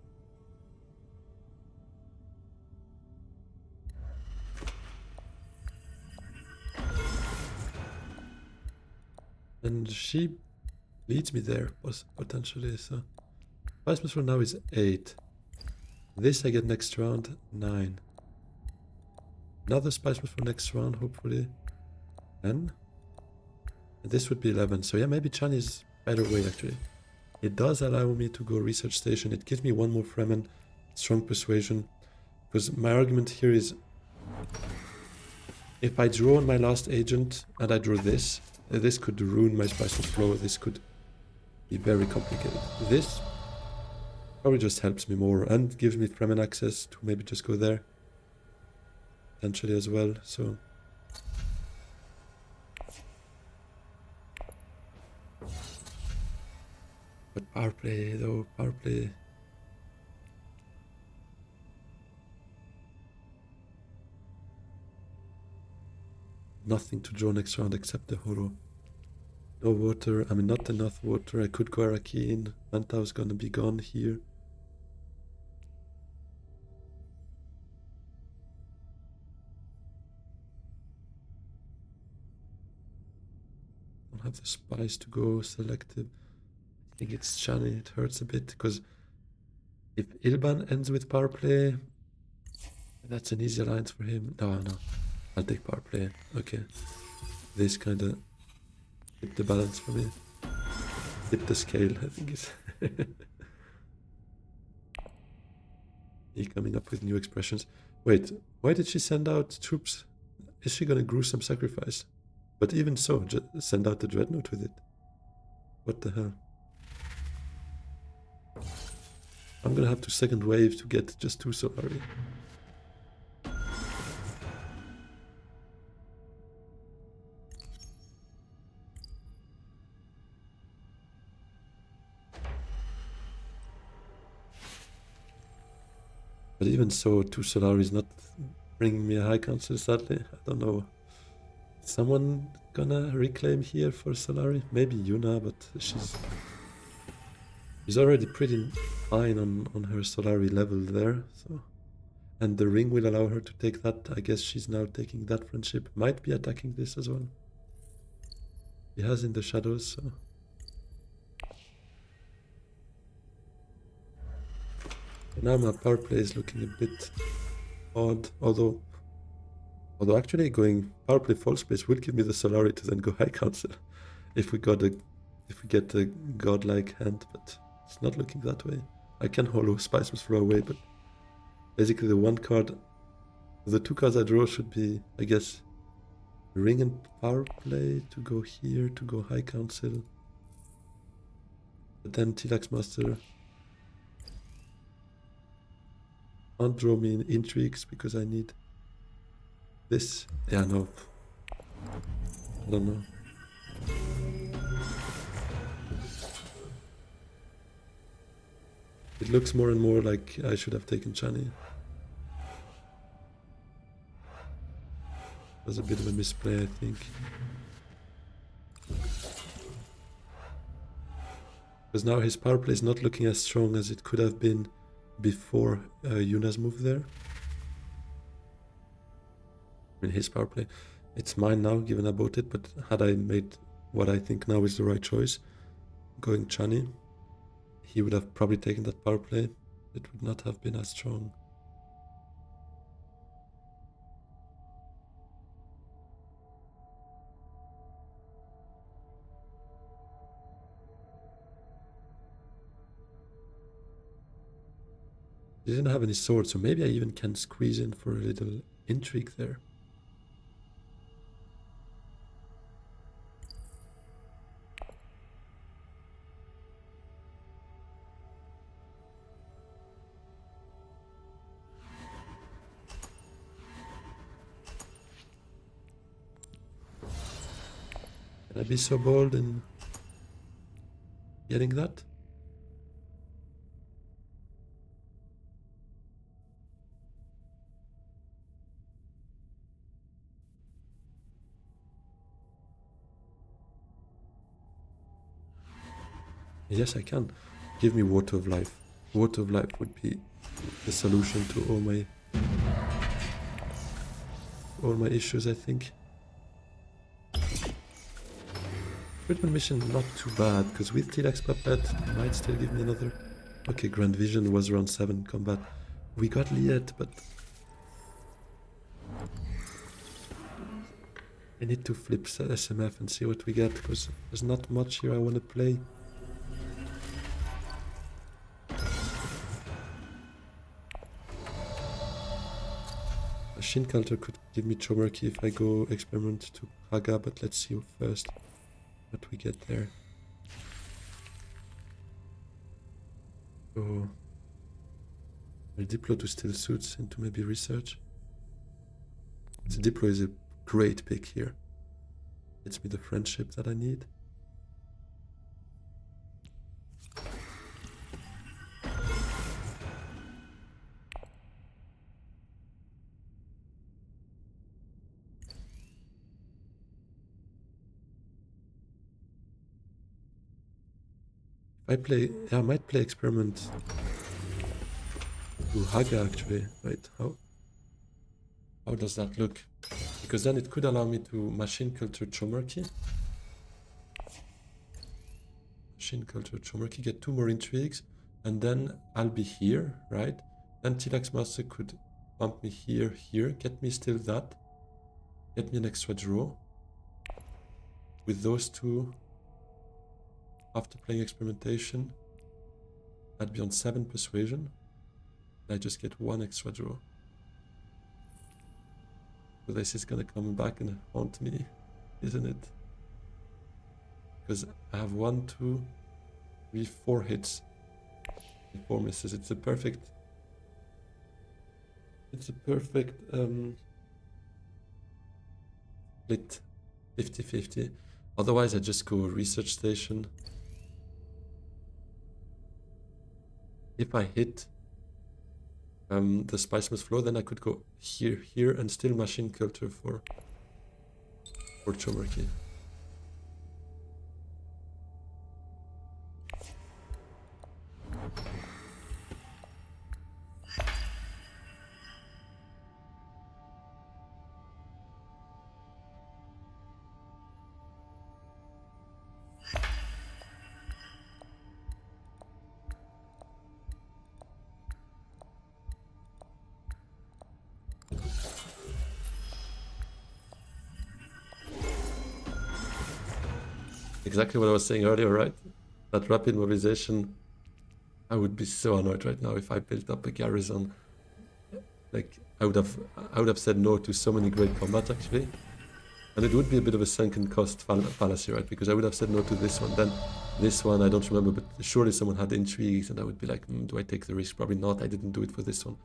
Speaker 1: And she leads me there, potentially, so... Spice Missile now is 8. This I get next round, 9. Another Spice Missile next round, hopefully. 10. And this would be 11. So yeah, maybe Chan is better way, actually. It does allow me to go research station. It gives me one more Fremen, strong persuasion. Because my argument here is, if I draw on my last agent and I draw this, this could ruin my Spice flow. This could be very complicated. This probably just helps me more and gives me Fremen access to maybe just go there. Potentially as well, so... But power play though, power play... Nothing to draw next round except the holo. No water, I mean not enough water. I could go Arakeen. Mantau's gonna be gone here. Don't have the spice to go selective. I think it's Shani, it hurts a bit because if Ilban ends with power play, that's an easy alliance for him. No, I'll take power play. Okay. This kind of tipped the balance for me. Tipped the scale, I think is. He coming up with new expressions. Wait, why did she send out troops? Is she gonna gruesome sacrifice? But even so, just send out the dreadnought with it. What the hell? I'm gonna have to second wave to get just 2 Solari. But even so, 2 Solari is not bringing me a high council, sadly. I don't know. Someone gonna reclaim here for Solari? Maybe Yuna, but she's already pretty fine on her Solari level there, so... And the ring will allow her to take that. I guess she's now taking that friendship. Might be attacking this as well. He has in the shadows, so... Now my power play is looking a bit odd, although actually going power play full space will give me the Solari to then go high council if we get a godlike hand, but it's not looking that way. I can holo Spice Must throw away, but basically the 1 card, the 2 cards I draw should be, I guess, ring and power play to go here, to go high council, but then Tilax Master can't draw me in intrigues because I need this. Yeah, no. I don't know. It looks more and more like I should have taken Chani. It was a bit of a misplay, I think. Because now his power play is not looking as strong as it could have been before Yuna's move there. I mean, his power play. It's mine now, given I bought it, but had I made what I think now is the right choice, going Chani, he would have probably taken that power play. It would not have been as strong. He didn't have any swords, so maybe I even can squeeze in for a little intrigue there. I'd be so bold in getting that. Yes, I can. Give me Water of Life. Water of Life would be the solution to all my issues, I think. Treatment mission not too bad, because with T-Rex Puppet might still give me another. Okay, Grand Vision was around 7 combat. We got Liet, but I need to flip SMF and see what we get, because there's not much here I want to play. Machine Culture could give me Chomerky if I go experiment to Haga, but let's see first what we get there. So I'll deploy to Still Suits into maybe Research. The deploy is a great pick here. Gets me the friendship that I need. I might play Experiment to Haga actually. Wait, how does that look? Because then it could allow me to Machine Culture Chomerky. Machine Culture Chomerky, get 2 more intrigues, and then I'll be here, right? Then Tilax Master could bump me here, get me still that. Get me an extra draw. With those 2, after playing Experimentation, I'd be on 7 Persuasion. I just get 1 extra draw. So this is gonna come back and haunt me, isn't it? Because I have 1, 2, 3, 4 hits and 4 misses. It's a perfect split 50-50. Otherwise I just go Research Station. If I hit the Spice Must Flow, then I could go here, and still Machine Culture for Chomerky. Exactly what I was saying earlier, right? That rapid mobilization, I would be so annoyed right now if I built up a garrison. Like, I would have said no to so many great combats actually. And it would be a bit of a sunken cost fallacy, right? Because I would have said no to this one. Then this one, I don't remember, but surely someone had intrigues and I would be like, do I take the risk? Probably not. I didn't do it for this one.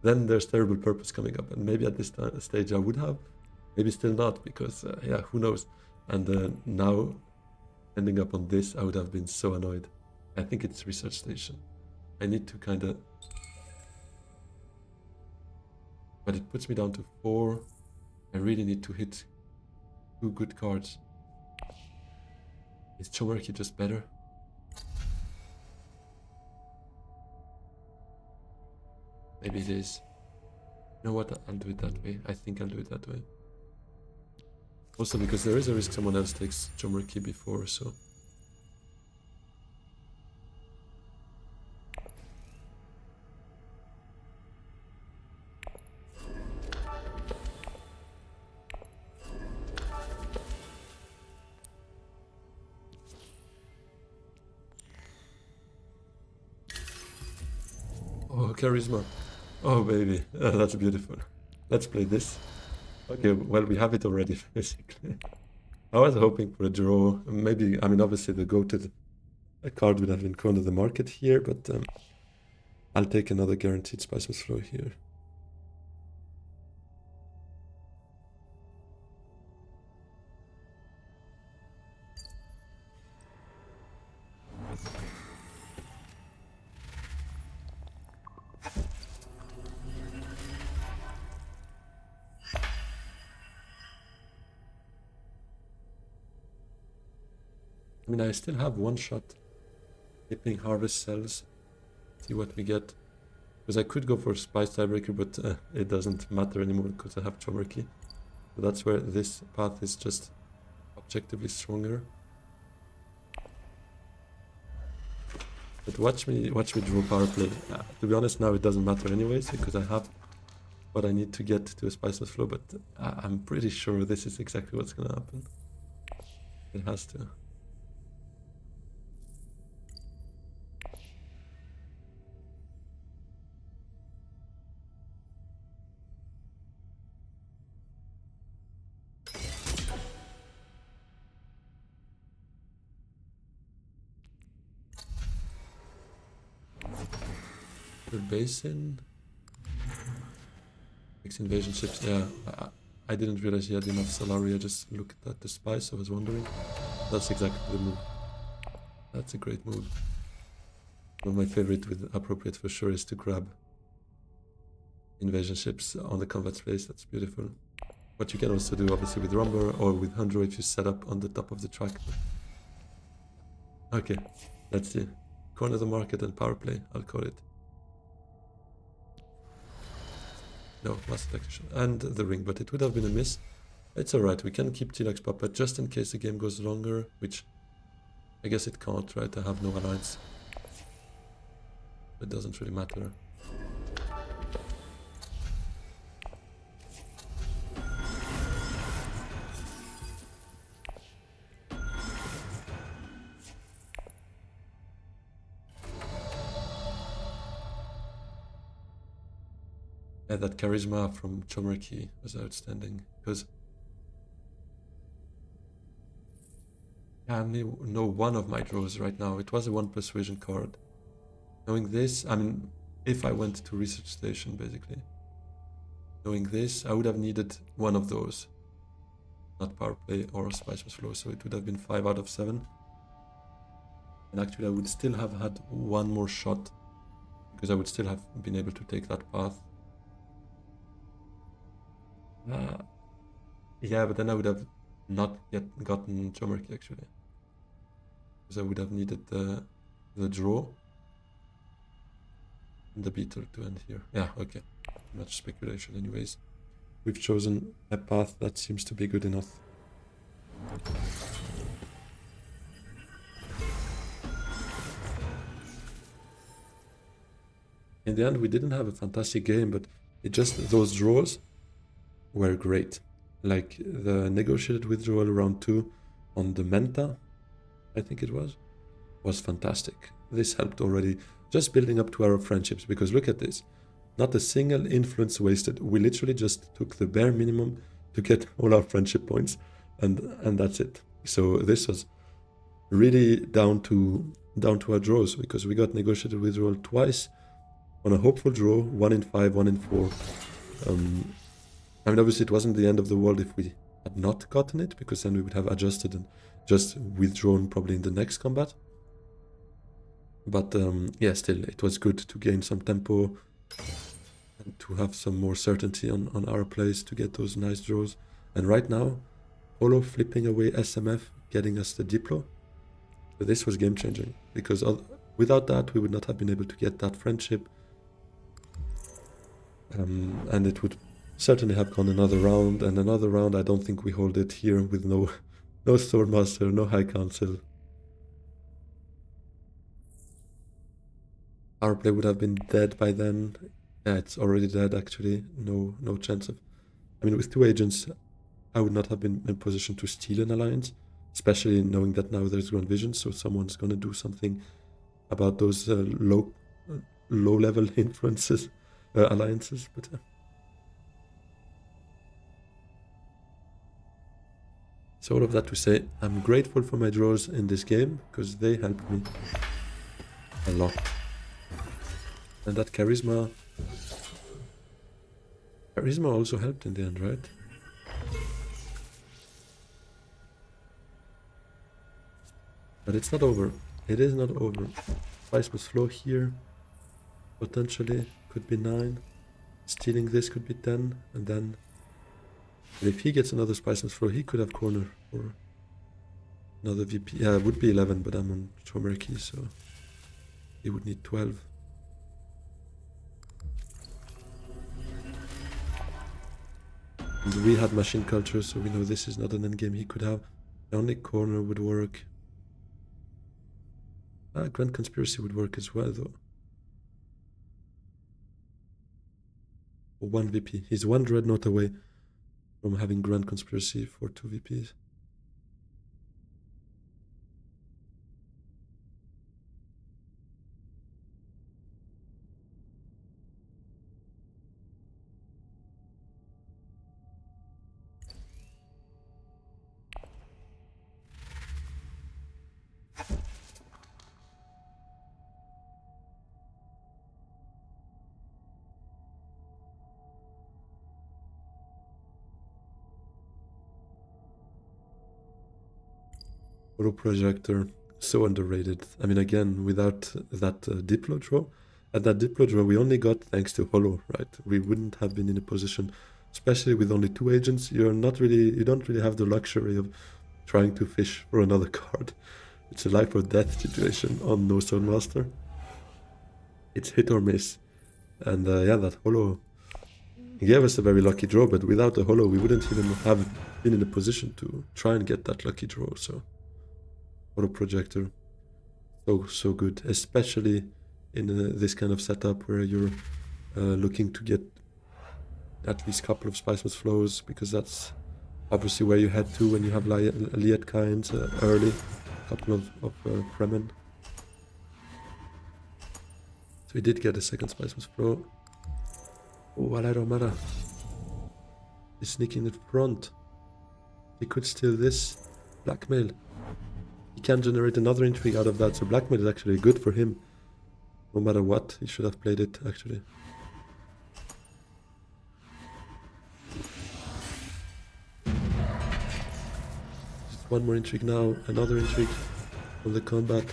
Speaker 1: Then there's terrible purpose coming up. And maybe at this stage I would have. Maybe still not, because, yeah, who knows? And now, ending up on this, I would have been so annoyed. I think it's Research Station. I need to kind of... But it puts me down to 4. I really need to hit 2 good cards. Is Chomerky just better? Maybe it is. You know what? I'll do it that way. I think I'll do it that way. Also because there is a risk someone else takes Chomerky before, so... Oh, Charisma. Oh, baby. That's beautiful. Let's play this. Okay, well, we have it already, basically. I was hoping for a draw. Maybe, I mean, obviously the goated card would have been cornered the market here, but I'll take another guaranteed Spiceless Flow here. mean, I still have one shot. Flipping harvest cells. See what we get. Because I could go for Spice Tiebreaker, but it doesn't matter anymore because I have Chomerky. So that's where this path is just objectively stronger. But watch me draw power play. To be honest, now it doesn't matter anyways, because I have what I need to get to a Spiceless Flow, but I'm pretty sure this is exactly what's gonna happen. It has to. The basin. Invasion ships, yeah. I didn't realize he had enough Solari. I just looked at the spice, I was wondering. That's exactly the move. That's a great move. One of my favorite with appropriate for sure is to grab invasion ships on the combat space. That's beautiful. What you can also do obviously with Rumber or with Hundro if you set up on the top of the track. Okay, let's see. Corner the market and power play, I'll call it. No, Master Tactician. And the ring, but it would have been a miss. It's alright, we can keep T-Lex Puppet just in case the game goes longer, which I guess it can't, right? I have no alliance. It doesn't really matter. Yeah, that charisma from Chomerky was outstanding, because I only know one of my draws right now. It was a 1 persuasion card. Knowing this, I mean, if I went to research station, basically. Knowing this, I would have needed one of those. Not power play or Spiceless Flow, so it would have been 5 out of 7. And actually I would still have had one more shot, because I would still have been able to take that path. Yeah, but then I would have not yet gotten Chomerky actually. Because I would have needed the draw. And the beetle to end here. Yeah, okay. Much speculation anyways. We've chosen a path that seems to be good enough. In the end, we didn't have a fantastic game, but it just, those draws were great. Like the negotiated withdrawal round 2 on the Menta, I think it was fantastic. This helped already, just building up to our friendships, because look at this. Not a single influence wasted. We literally just took the bare minimum to get all our friendship points, and that's it. So this was really down to our draws, because we got negotiated withdrawal twice on a hopeful draw, 1 in 5, 1 in 4. I mean, obviously it wasn't the end of the world if we had not gotten it, because then we would have adjusted and just withdrawn probably in the next combat. But yeah, still, it was good to gain some tempo and to have some more certainty on our plays to get those nice draws. And right now, Polo flipping away SMF, getting us the Diplo. But this was game-changing, because without that, we would not have been able to get that friendship. And it would certainly have gone another round, and another round. I don't think we hold it here with no Swordmaster, no High Council. Our play would have been dead by then. Yeah, it's already dead actually. No chance of. I mean, with 2 agents, I would not have been in position to steal an alliance, especially knowing that now there's Grand Vision, so someone's gonna do something about those low level influences, alliances. But so all of that to say, I'm grateful for my draws in this game, because they helped me a lot. And that charisma also helped in the end, right? But it's not over. It is not over. Spiceless Flow here, potentially, could be 9. Stealing this could be 10, and then if he gets another Spiceless Flow, he could have corner for Another VP. Yeah, it would be 11, but I'm on Chomerky, so he would need 12. And we had machine culture, so we know this is not an endgame he could have. The only corner would work. Grand Conspiracy would work as well, though. For 1 VP. He's 1 Dreadnought away from having Grand Conspiracy for 2 VPs. Photo projector, so underrated. I mean, again, without that Diplo draw, at that Diplo draw we only got thanks to Holo, right? We wouldn't have been in a position, especially with only 2 agents. You don't really have the luxury of trying to fish for another card. It's a life or death situation on No Stone Master. It's hit or miss, and yeah, that Holo gave us a very lucky draw. But without the Holo, we wouldn't even have been in a position to try and get that lucky draw. So. Photo projector, so good, especially in this kind of setup where you're looking to get at least a couple of Spicemas flows, because that's obviously where you head to when you have Liet kinds early, a couple of Fremen. So we did get a second Spicemas flow. Oh, Valeromara is sneaking in front. He could steal this. Blackmail. He can generate another intrigue out of that, so blackmail is actually good for him. No matter what, he should have played it, actually. Just one more intrigue now, another intrigue from the combat.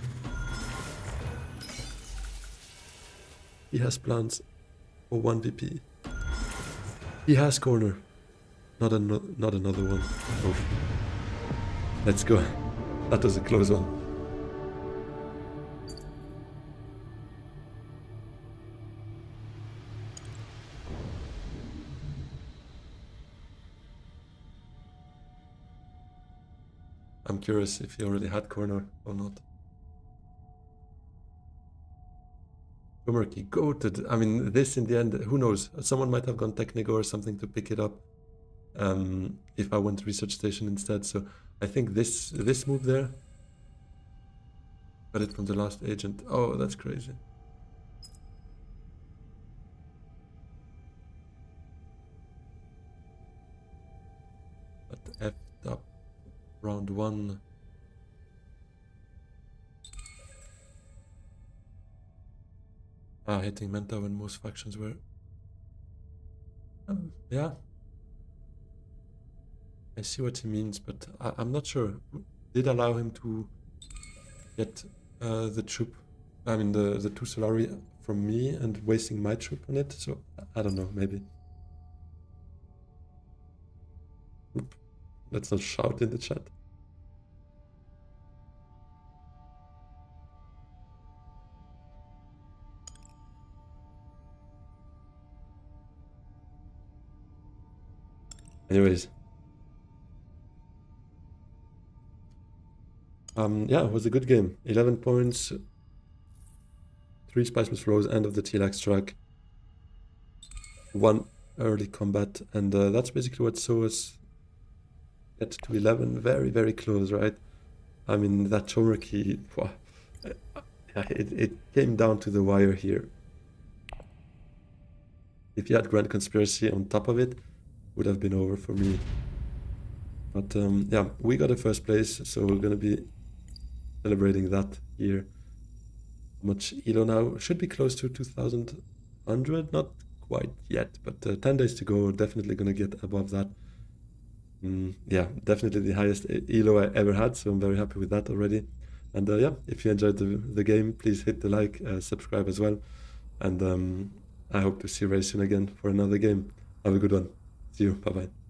Speaker 1: He has plans for 1 VP. He has corner. Not another one. Oh. Let's go. That was a close one. I'm curious if he already had corner or not. Chomerky goated. I mean, this in the end, who knows? Someone might have gone Technigo or something to pick it up. If I went Research Station instead. So I think this move there. Got it from the last agent. Oh, that's crazy. But effed up round 1. Hitting Menta when most factions were. Yeah. I see what he means, but I'm not sure. Did allow him to get the troop, I mean the 2 Solari from me and wasting my troop on it, so I don't know, maybe. Oop. Let's not shout in the chat. Anyways. Yeah, it was a good game. 11 points, 3 Spicemas flows, end of the T-Lax track, 1 early combat, and that's basically what saw us get to 11. Very, very close, right? I mean, that Chomerky, it came down to the wire here. If you had Grand Conspiracy on top of it, would have been over for me. But yeah, we got a first place, so we're gonna be celebrating that here. How much Elo now? Should be close to 2,100, not quite yet, but 10 days to go, definitely gonna get above that. Yeah, definitely the highest Elo I ever had, so I'm very happy with that already. And yeah, if you enjoyed the game, please hit the like, subscribe as well. And I hope to see you very soon again for another game. Have a good one. See you. Bye-bye.